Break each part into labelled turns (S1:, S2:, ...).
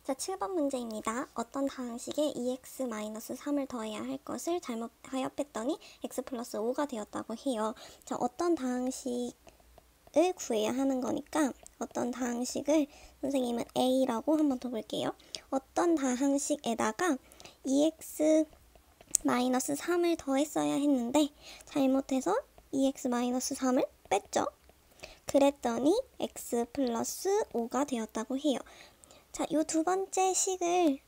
S1: 자, 7번 문제입니다. 어떤 다항식에 2x-3을 더해야 할 것을 잘못하여 뺐더니 x 플러스 5가 되었다고 해요. 자, 어떤 다항식을 구해야 하는 거니까 어떤 다항식을 선생님은 A라고 한번 더 볼게요. 어떤 다항식에다가 2x-3을 더했어야 했는데 잘못해서 2x-3을 뺐죠. 그랬더니 x 플러스 5가 되었다고 해요. 자, 이 두 번째 식을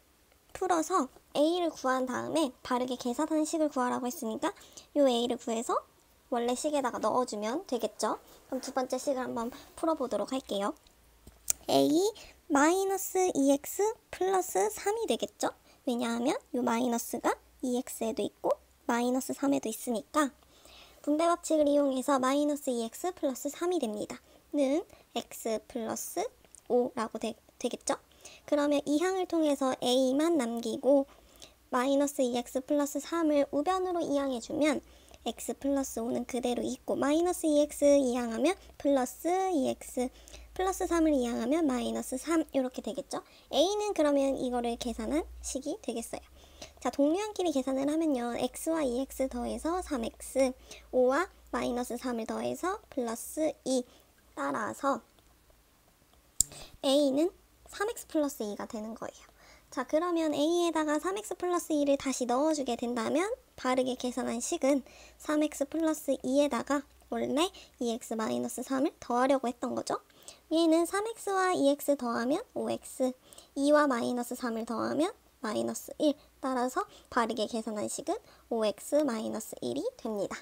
S1: 풀어서 A를 구한 다음에 바르게 계산한 식을 구하라고 했으니까 이 A를 구해서 원래 식에다가 넣어주면 되겠죠. 그럼 두 번째 식을 한번 풀어보도록 할게요. A 마이너스 2x 플러스 3이 되겠죠. 왜냐하면 이 마이너스가 2x에도 있고 마이너스 3에도 있으니까 분배 법칙을 이용해서 마이너스 2x 플러스 3이 됩니다. 는 x 플러스 5라고 되겠죠. 그러면 이 항을 통해서 a만 남기고 마이너스 2x 플러스 3을 우변으로 이항해주면 x 플러스 5는 그대로 있고 마이너스 2x 이항하면 플러스 2x 플러스 3을 이항하면 마이너스 3 이렇게 되겠죠. a는 그러면 이거를 계산한 식이 되겠어요. 자, 동류항끼리 계산을 하면요. x와 2x 더해서 3x 5와 마이너스 3을 더해서 플러스 2 따라서 a는 3x 플러스 2가 되는 거예요. 자, 그러면 a에다가 3x 플러스 2를 다시 넣어주게 된다면 바르게 계산한 식은 3x 플러스 2에다가 원래 2x 마이너스 3을 더하려고 했던 거죠. 얘는 3x와 2x 더하면 5x, 2와 마이너스 3을 더하면 마이너스 1 따라서 바르게 계산한 식은 5x 마이너스 1이 됩니다.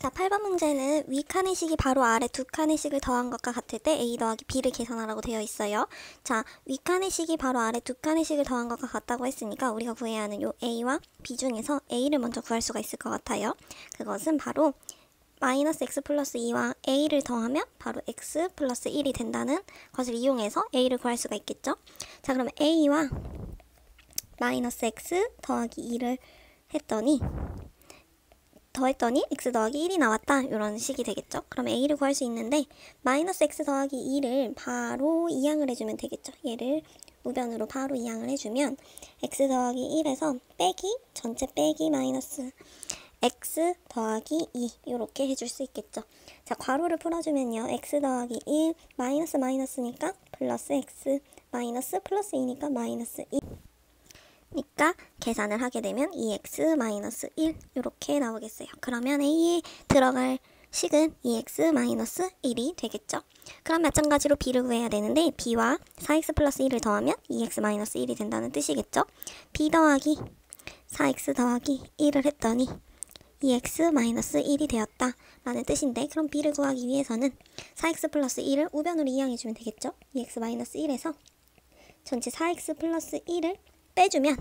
S1: 자, 8번 문제는 위 칸의 식이 바로 아래 두 칸의 식을 더한 것과 같을 때 a 더하기 b를 계산하라고 되어 있어요. 자, 위 칸의 식이 바로 아래 두 칸의 식을 더한 것과 같다고 했으니까 우리가 구해야 하는 요 a와 b 중에서 a를 먼저 구할 수가 있을 것 같아요. 그것은 바로 마이너스 x 플러스 2와 a를 더하면 바로 x 플러스 1이 된다는 것을 이용해서 a를 구할 수가 있겠죠. 자, 그러면 a와 마이너스 x 더하기 2를 더했더니 x 더하기 1이 나왔다. 이런 식이 되겠죠. 그럼 a를 구할 수 있는데 마이너스 x 더하기 2를 바로 이항을 해주면 되겠죠. 얘를 우변으로 바로 이항을 해주면 x 더하기 1에서 빼기 전체 빼기 마이너스 x 더하기 2 이렇게 해줄 수 있겠죠. 자, 괄호를 풀어주면요. x 더하기 1 마이너스 마이너스니까 플러스 x 마이너스 플러스 2니까 마이너스 2 니까 계산을 하게 되면 2x-1 이렇게 나오겠어요. 그러면 a에 들어갈 식은 2x-1이 되겠죠. 그럼 마찬가지로 b를 구해야 되는데 b와 4x 플러스 1을 더하면 2x-1이 된다는 뜻이겠죠. b 더하기 4x 더하기 1을 했더니 2x-1이 되었다 라는 뜻인데 그럼 b를 구하기 위해서는 4x 플러스 1을 우변으로 이항해주면 되겠죠. 2x-1에서 전체 4x 플러스 1을 빼주면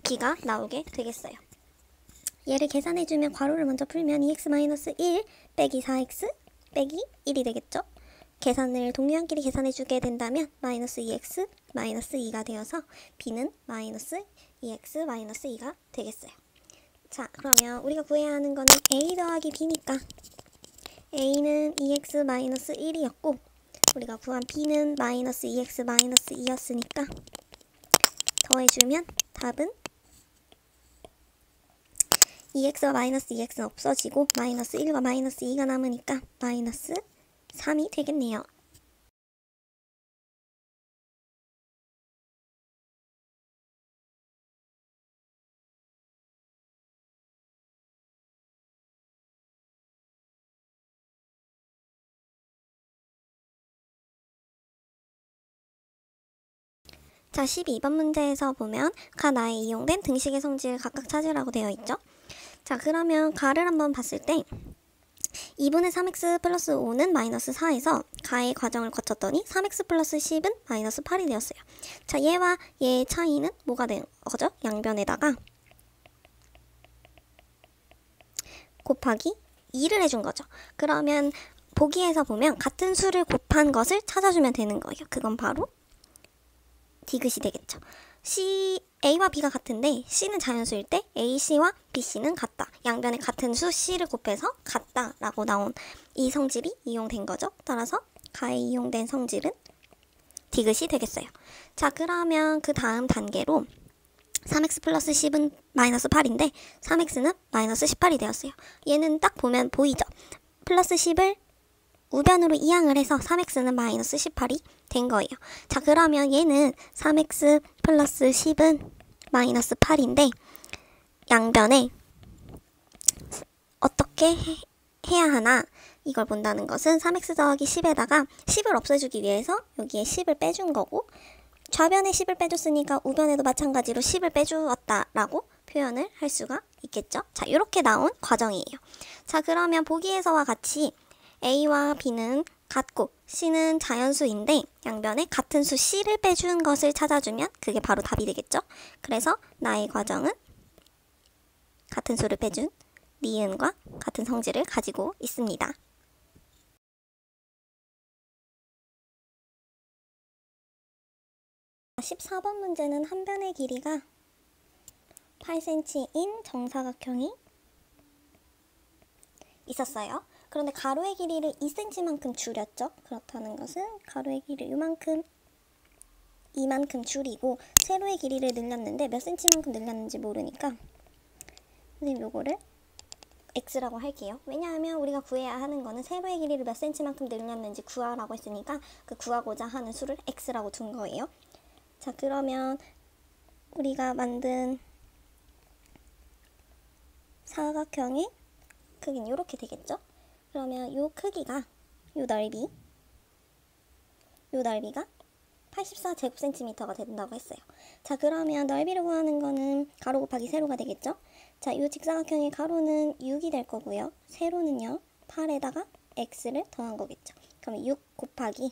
S1: b가 나오게 되겠어요. 얘를 계산해주면 괄호를 먼저 풀면 2x-1 빼기 4x 빼기 1이 되겠죠. 계산을 동류항끼리 계산해주게 된다면 마이너스 2x 마이너스 2가 되어서 b는 마이너스 2x 마이너스 2가 되겠어요. 자, 그러면 우리가 구해야 하는 거는 a 더하기 b니까 a는 2x 마이너스 1이었고 우리가 구한 b는 마이너스 2x 마이너스 2였으니까 더해주면 답은 2x와 마이너스 2x는 없어지고 마이너스 1과 마이너스 2가 남으니까 마이너스 3이 되겠네요. 자, 12번 문제에서 보면 가 나에 이용된 등식의 성질을 각각 찾으라고 되어 있죠. 자, 그러면 가를 한번 봤을 때 2분의 3x 플러스 5는 마이너스 4에서 가의 과정을 거쳤더니 3x 플러스 10은 마이너스 8이 되었어요. 자, 얘와 얘의 차이는 뭐가 된 거죠? 양변에다가 곱하기 2를 해준 거죠. 그러면 보기에서 보면 같은 수를 곱한 것을 찾아주면 되는 거예요. 그건 바로 디귿이 되겠죠. A와 B가 같은데 C는 자연수일 때 AC와 BC는 같다. 양변에 같은 수 C를 곱해서 같다 라고 나온 이 성질이 이용된 거죠. 따라서 가에 이용된 성질은 디귿이 되겠어요. 자, 그러면 그 다음 단계로 3x 플러스 10은 마이너스 8인데 3x는 마이너스 18이 되었어요. 얘는 딱 보면 보이죠? 플러스 10을 우변으로 이항을 해서 3x는 마이너스 18이 된 거예요. 자, 그러면 얘는 3x 플러스 10은 마이너스 8인데 양변에 어떻게 해야 하나? 이걸 본다는 것은 3x 더하기 10에다가 10을 없애주기 위해서 여기에 10을 빼준 거고, 좌변에 10을 빼줬으니까 우변에도 마찬가지로 10을 빼주었다라고 표현을 할 수가 있겠죠. 자, 이렇게 나온 과정이에요. 자, 그러면 보기에서와 같이 A와 B는 같고 C는 자연수인데 양변에 같은 수 C를 빼준 것을 찾아주면 그게 바로 답이 되겠죠. 그래서 나의 과정은 같은 수를 빼준 니은과 같은 성질을 가지고 있습니다. 14번 문제는 한 변의 길이가 8cm인 정사각형이 있었어요. 그런데 가로의 길이를 2cm만큼 줄였죠. 그렇다는 것은 가로의 길이를 이만큼 줄이고 세로의 길이를 늘렸는데 몇 cm만큼 늘렸는지 모르니까 선생님 요거를 x라고 할게요. 왜냐하면 우리가 구해야 하는 거는 세로의 길이를 몇 cm만큼 늘렸는지 구하라고 했으니까 그 구하고자 하는 수를 x라고 둔 거예요. 자, 그러면 우리가 만든 사각형의 크기는 이렇게 되겠죠? 그러면 요 크기가 요 넓이가 84제곱cm가 된다고 했어요. 자, 그러면 넓이를 구하는 거는 가로 곱하기 세로가 되겠죠? 자, 요 직사각형의 가로는 6이 될 거고요. 세로는요, 8에다가 x를 더한 거겠죠. 그러면 6 곱하기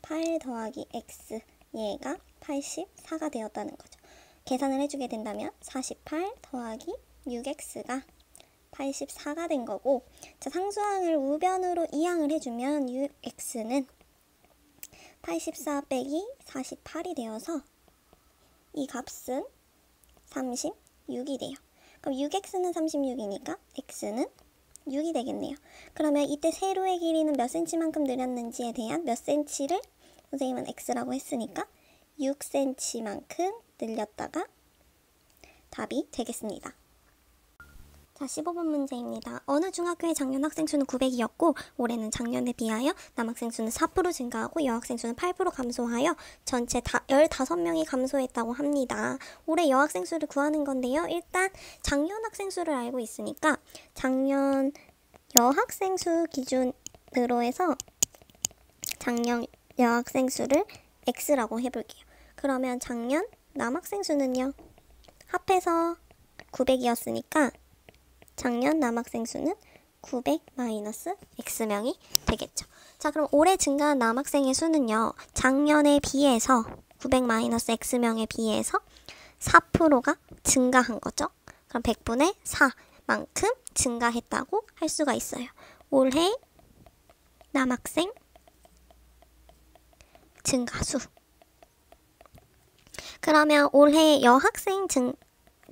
S1: 8 더하기 x, 얘가 84가 되었다는 거죠. 계산을 해주게 된다면 48 더하기 6x가 84가 된 거고, 자, 상수항을 우변으로 이항을 해주면 6x는 84 빼기 48이 되어서 이 값은 36이 돼요. 그럼 6x는 36이니까 x는 6이 되겠네요. 그러면 이때 세로의 길이는 몇 cm만큼 늘렸는지에 대한 몇 cm를 선생님은 x라고 했으니까 6cm만큼 늘렸다가 답이 되겠습니다. 자, 15번 문제입니다. 어느 중학교의 작년 학생 수는 900이었고 올해는 작년에 비하여 남학생 수는 4% 증가하고 여학생 수는 8% 감소하여 전체 15명이 감소했다고 합니다. 올해 여학생 수를 구하는 건데요. 일단 작년 학생 수를 알고 있으니까 작년 여학생 수 기준으로 해서 작년 여학생 수를 x라고 해볼게요. 그러면 작년 남학생 수는요, 합해서 900이었으니까 작년 남학생 수는 900 마이너스 x명이 되겠죠. 자, 그럼 올해 증가한 남학생의 수는요, 작년에 비해서 900 마이너스 x명에 비해서 4%가 증가한 거죠. 그럼 100분의 4만큼 증가했다고 할 수가 있어요. 올해 남학생 증가수. 그러면 올해 여학생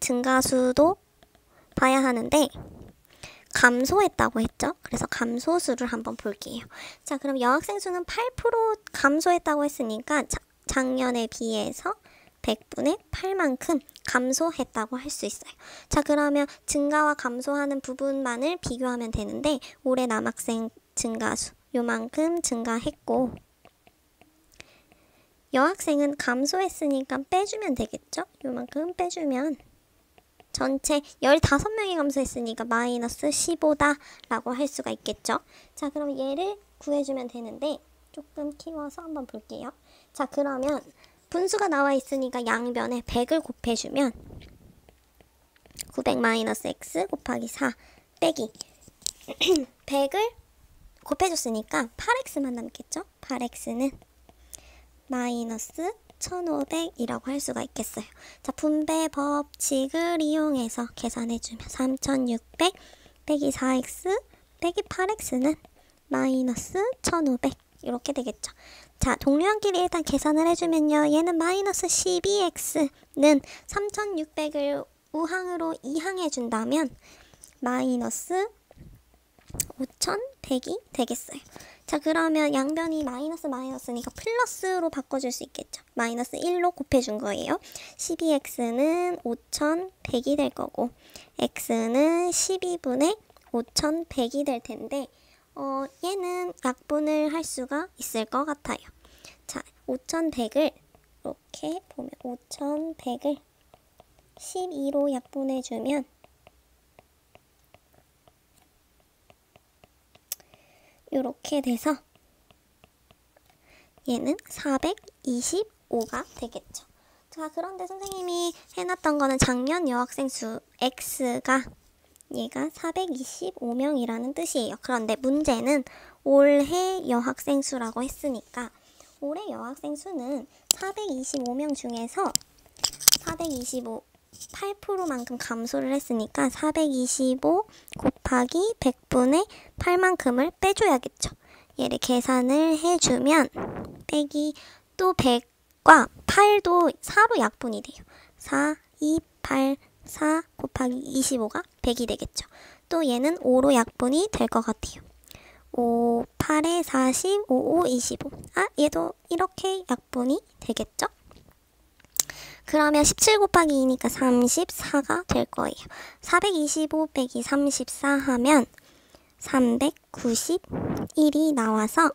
S1: 증가수도 봐야 하는데 감소했다고 했죠. 그래서 감소수를 한번 볼게요. 자, 그럼 여학생 수는 8% 감소했다고 했으니까 작년에 비해서 100분의 8만큼 감소했다고 할 수 있어요. 자, 그러면 증가와 감소하는 부분만을 비교하면 되는데 올해 남학생 증가수 요만큼 증가했고 여학생은 감소했으니까 빼주면 되겠죠. 요만큼 빼주면 전체 15명이 감소했으니까 마이너스 15다 라고 할 수가 있겠죠. 자, 그럼 얘를 구해주면 되는데 조금 키워서 한번 볼게요. 자, 그러면 분수가 나와 있으니까 양변에 100을 곱해주면 900 마이너스 x 곱하기 4 빼기 100을 곱해줬으니까 8x만 남겠죠. 8x는 마이너스 1500이라고 할 수가 있겠어요. 자, 분배 법칙을 이용해서 계산해주면 3600 빼기 4x 빼기 8x는 마이너스 1500 이렇게 되겠죠. 자, 동류한끼리 일단 계산을 해주면요, 얘는 마이너스 12x는 3600을 우항으로 이항해준다면 마이너스 5100이 되겠어요. 자, 그러면 양변이 마이너스 마이너스니까 플러스로 바꿔줄 수 있겠죠. 마이너스 1로 곱해준 거예요. 12x는 5100이 될 거고 x는 12분의 5100이 될 텐데 얘는 약분을 할 수가 있을 것 같아요. 자, 5100을 이렇게 보면 5100을 12로 약분해주면 이렇게 돼서 얘는 425가 되겠죠. 자, 그런데 선생님이 해놨던 거는 작년 여학생 수 X가 얘가 425명이라는 뜻이에요. 그런데 문제는 올해 여학생 수라고 했으니까 올해 여학생 수는 425명 중에서 425 8%만큼 감소를 했으니까 425 곱하기 100분의 8만큼을 빼줘야겠죠. 얘를 계산을 해주면 빼기 또 100과 8도 4로 약분이 돼요. 4, 2, 8, 4 곱하기 25가 100이 되겠죠. 또 얘는 5로 약분이 될 것 같아요. 5, 8에 40, 5, 5, 25. 얘도 이렇게 약분이 되겠죠. 그러면 17 곱하기 2니까 34가 될 거예요. 425 빼기 34 하면 391이 나와서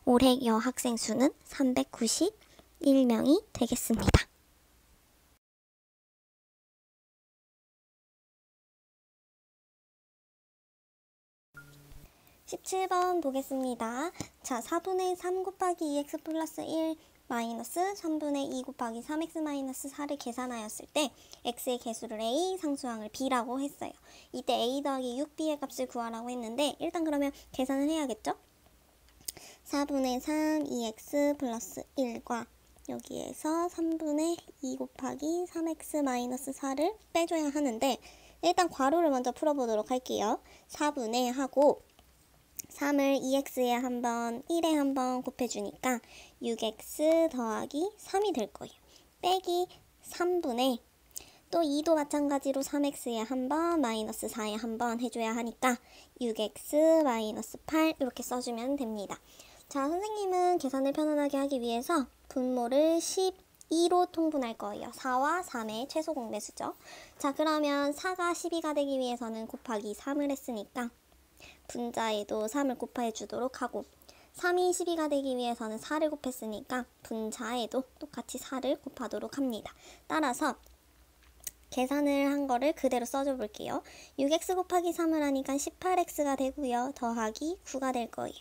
S1: 올해 여학생 수는 391명이 되겠습니다. 17번 보겠습니다. 자, 4분의 3 곱하기 2x 플러스 1 마이너스 3분의 2 곱하기 3x 마이너스 4를 계산하였을 때 x의 개수를 a, 상수항을 b라고 했어요. 이때 a 더하기 6b의 값을 구하라고 했는데 일단 그러면 계산을 해야겠죠? 4분의 3 2x 플러스 1과 여기에서 3분의 2 곱하기 3x 마이너스 4를 빼줘야 하는데 일단 괄호를 먼저 풀어보도록 할게요. 4분의 하고 3을 2x에 한번 1에 한번 곱해주니까 6x 더하기 3이 될 거예요. 빼기 3분의 또 2도 마찬가지로 3x에 한번 마이너스 4에 한번 해줘야 하니까 6x 마이너스 8 이렇게 써주면 됩니다. 자, 선생님은 계산을 편안하게 하기 위해서 분모를 12로 통분할 거예요. 4와 3의 최소 공배수죠. 자, 그러면 4가 12가 되기 위해서는 곱하기 3을 했으니까 분자에도 3을 곱해 주도록 하고 3이 12가 되기 위해서는 4를 곱했으니까 분자에도 똑같이 4를 곱하도록 합니다. 따라서 계산을 한 거를 그대로 써줘 볼게요. 6x 곱하기 3을 하니까 18x가 되고요. 더하기 9가 될 거예요.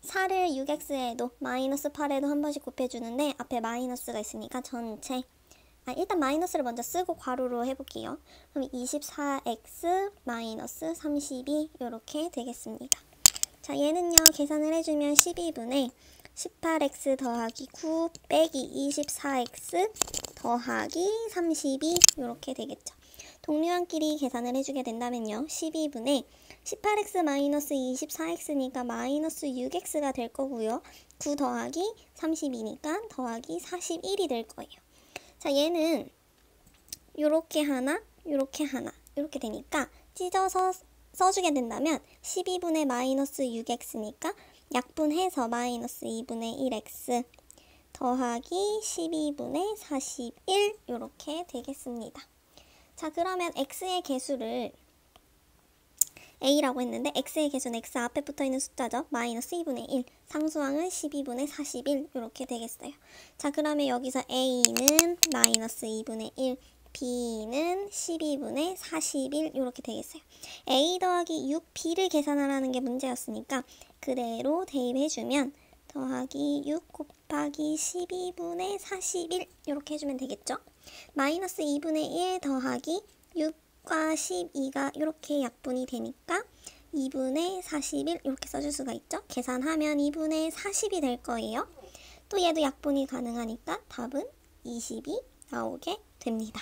S1: 4를 6x에도 마이너스 8에도 한 번씩 곱해주는데 앞에 마이너스가 있으니까 전체 일단 마이너스를 먼저 쓰고 괄호로 해볼게요. 그럼 24x 마이너스 32 이렇게 되겠습니다. 자, 얘는요 계산을 해주면 12분의 18x 더하기 9 빼기 24x 더하기 32 이렇게 되겠죠. 동료한끼리 계산을 해주게 된다면요 12분의 18x 마이너스 24x니까 마이너스 6x가 될 거고요. 9 더하기 32니까 더하기 41이 될 거예요. 자, 얘는 요렇게 하나, 요렇게 하나, 요렇게 되니까 찢어서 써주게 된다면 12분의 마이너스 6x니까 약분해서 마이너스 2분의 1x 더하기 12분의 41 요렇게 되겠습니다. 자, 그러면 x의 개수를 a라고 했는데 x의 개수는 x 앞에 붙어있는 숫자죠. 마이너스 2분의 1 상수항은 12분의 41 이렇게 되겠어요. 자, 그러면 여기서 a는 마이너스 2분의 1 b는 12분의 41 이렇게 되겠어요. a 더하기 6b를 계산하라는 게 문제였으니까 그대로 대입해주면 더하기 6 곱하기 12분의 41 이렇게 해주면 되겠죠. 마이너스 2분의 1 더하기 6 과 12가 이렇게 약분이 되니까 2분의 41 이렇게 써줄 수가 있죠. 계산하면 2분의 40이 될 거예요. 또 얘도 약분이 가능하니까 답은 20이 나오게 됩니다.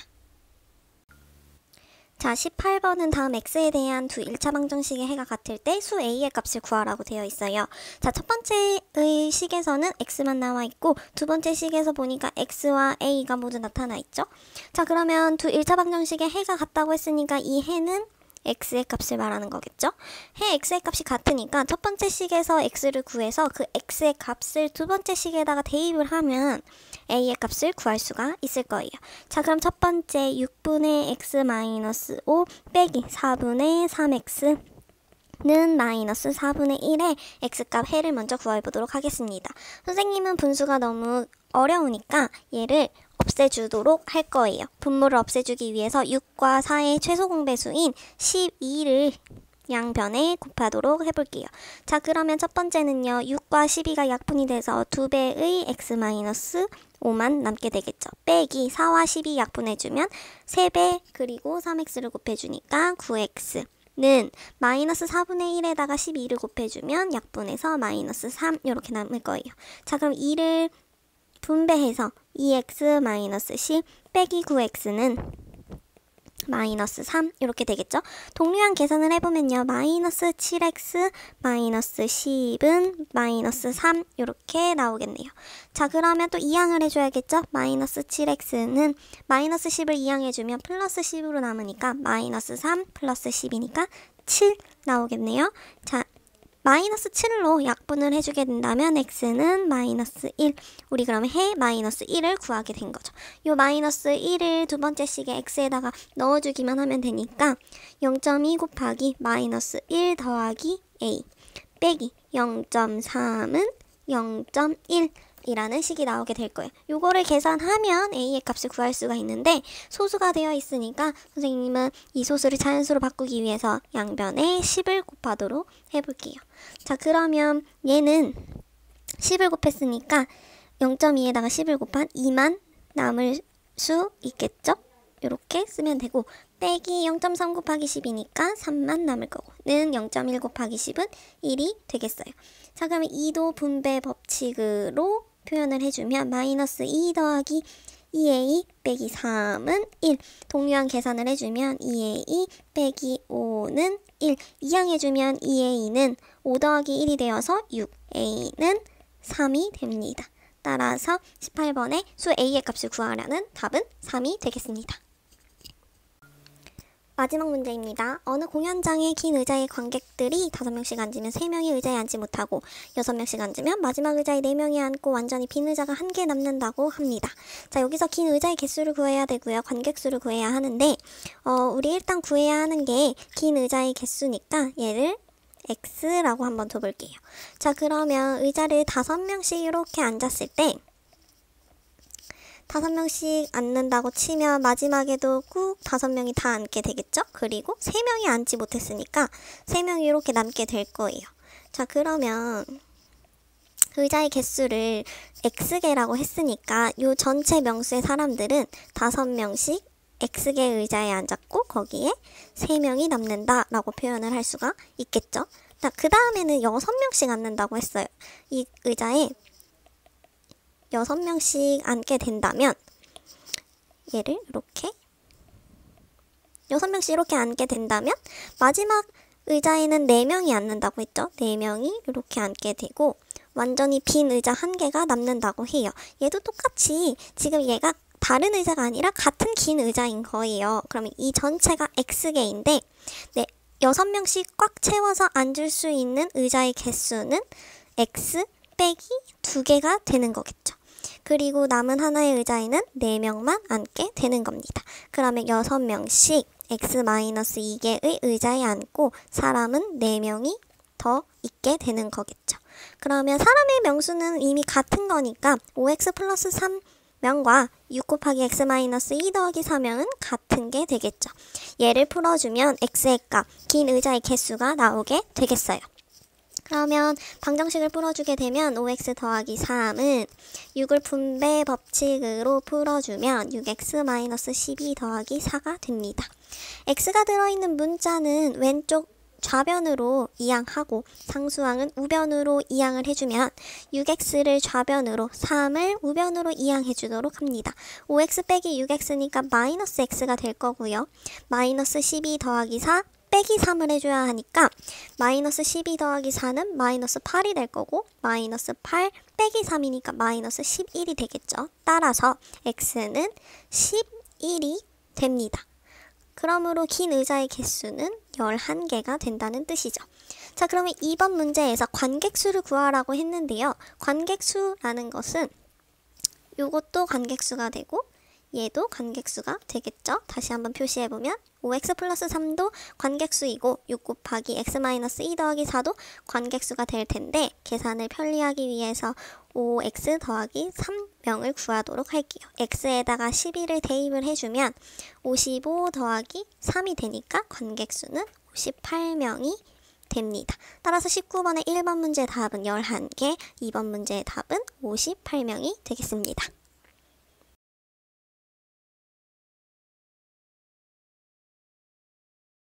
S1: 자, 18번은 다음 x에 대한 두 1차 방정식의 해가 같을 때 수 a의 값을 구하라고 되어 있어요. 자, 첫 번째의 식에서는 x만 나와 있고 두 번째 식에서 보니까 x와 a가 모두 나타나 있죠. 자, 그러면 두 1차 방정식의 해가 같다고 했으니까 이 해는 x의 값을 말하는 거겠죠? 해 x의 값이 같으니까 첫 번째 식에서 x를 구해서 그 x의 값을 두 번째 식에다가 대입을 하면 a의 값을 구할 수가 있을 거예요. 자, 그럼 첫 번째 6분의 x-5 빼기 4분의 3x 는 마이너스 4분의 1의 x값 해를 먼저 구해보도록 하겠습니다. 선생님은 분수가 너무 어려우니까 얘를 없애주도록 할 거예요. 분모를 없애주기 위해서 6과 4의 최소 공배수인 12를 양변에 곱하도록 해볼게요. 자, 그러면 첫 번째는요. 6과 12가 약분이 돼서 2배의 x-5만 남게 되겠죠. 빼기 4와 12 약분해주면 3배 그리고 3x를 곱해주니까 9x 는 마이너스 4분의 1에다가 12를 곱해주면 약분해서 마이너스 3 이렇게 남을 거예요. 자, 그럼 2를 분배해서 2x 마이너스 10 빼기 9x는 마이너스 3 이렇게 되겠죠. 동류한 계산을 해보면요. 마이너스 7x 마이너스 10은 마이너스 3 이렇게 나오겠네요. 자, 그러면 또 이항을 해줘야겠죠. 마이너스 7x는 마이너스 10을 이항해주면 플러스 10으로 남으니까 마이너스 3 플러스 10이니까 7 나오겠네요. 자, 마이너스 7로 약분을 해주게 된다면 x는 마이너스 1. 우리 그러면 해 마이너스 1을 구하게 된 거죠. 요 마이너스 1을 두 번째 식에 x에다가 넣어주기만 하면 되니까 0.2 곱하기 마이너스 1 더하기 a 빼기 0.3은 0.1 이라는 식이 나오게 될 거예요. 요거를 계산하면 a의 값을 구할 수가 있는데 소수가 되어 있으니까 선생님은 이 소수를 자연수로 바꾸기 위해서 양변에 10을 곱하도록 해볼게요. 자, 그러면 얘는 10을 곱했으니까 0.2에다가 10을 곱한 2만 남을 수 있겠죠? 이렇게 쓰면 되고 빼기 0.3 곱하기 10이니까 3만 남을 거고 는 0.1 곱하기 10은 1이 되겠어요. 자, 그러면 2도 분배 법칙으로 표현을 해주면 마이너스 2 더하기 2a 빼기 3은 1. 동류한 계산을 해주면 2a 빼기 5는 1. 이항해주면 2a는 5 더하기 1이 되어서 6a는 3이 됩니다. 따라서 18번에 수 a의 값을 구하라는 답은 3이 되겠습니다. 마지막 문제입니다. 어느 공연장에 긴 의자의 관객들이 5명씩 앉으면 3명이 의자에 앉지 못하고 6명씩 앉으면 마지막 의자에 4명이 앉고 완전히 빈 의자가 1개 남는다고 합니다. 자, 여기서 긴 의자의 개수를 구해야 되고요. 관객 수를 구해야 하는데 우리 일단 구해야 하는 게 긴 의자의 개수니까 얘를 x라고 한번 둬볼게요. 자, 그러면 의자를 5명씩 이렇게 앉았을 때 5명씩 앉는다고 치면 마지막에도 꾹 5명이 다 앉게 되겠죠? 그리고 3명이 앉지 못했으니까 3명이 이렇게 남게 될 거예요. 자, 그러면 의자의 개수를 x개라고 했으니까 이 전체 명수의 사람들은 5명씩 x개 의자에 앉았고 거기에 3명이 남는다라고 표현을 할 수가 있겠죠? 자, 그 다음에는 6명씩 앉는다고 했어요. 이 의자에 6명씩 앉게 된다면 얘를 이렇게 6명씩 이렇게 앉게 된다면 마지막 의자에는 4명이 앉는다고 했죠. 4명이 이렇게 앉게 되고 완전히 빈 의자 1개가 남는다고 해요. 얘도 똑같이 지금 얘가 다른 의자가 아니라 같은 긴 의자인 거예요. 그러면 이 전체가 x개인데 6명씩 꽉 채워서 앉을 수 있는 의자의 개수는 x 빼기 2개가 되는 거겠죠. 그리고 남은 하나의 의자에는 4명만 앉게 되는 겁니다. 그러면 6명씩 x-2개의 의자에 앉고 사람은 4명이 더 있게 되는 거겠죠. 그러면 사람의 명수는 이미 같은 거니까 5x 플러스 3명과 6 곱하기 x-2 더하기 4명은 같은 게 되겠죠. 얘를 풀어주면 x의 값, 긴 의자의 개수가 나오게 되겠어요. 그러면 방정식을 풀어주게 되면 5x 더하기 3은 6을 분배 법칙으로 풀어주면 6x-12 더하기 4가 됩니다. x가 들어있는 문자는 왼쪽 좌변으로 이항하고 상수항은 우변으로 이항을 해주면 6x를 좌변으로 3을 우변으로 이항해 주도록 합니다. 5x 빼기 6x니까 마이너스 x가 될 거고요. 마이너스 12 더하기 4 빼기 3을 해줘야 하니까 마이너스 12 더하기 4는 마이너스 8이 될 거고 마이너스 8 빼기 3이니까 마이너스 11이 되겠죠. 따라서 x는 11이 됩니다. 그러므로 긴 의자의 개수는 11개가 된다는 뜻이죠. 자, 그러면 2번 문제에서 관객수를 구하라고 했는데요. 관객수라는 것은 요것도 관객수가 되고 얘도 관객수가 되겠죠. 다시 한번 표시해보면 5x 플러스 3도 관객수이고 6 곱하기 x 마이너스 2 더하기 4도 관객수가 될 텐데 계산을 편리하기 위해서 5x 더하기 3명을 구하도록 할게요. x에다가 12를 대입을 해주면 55 더하기 3이 되니까 관객수는 58명이 됩니다. 따라서 19번의 1번 문제의 답은 11개, 2번 문제의 답은 58명이 되겠습니다.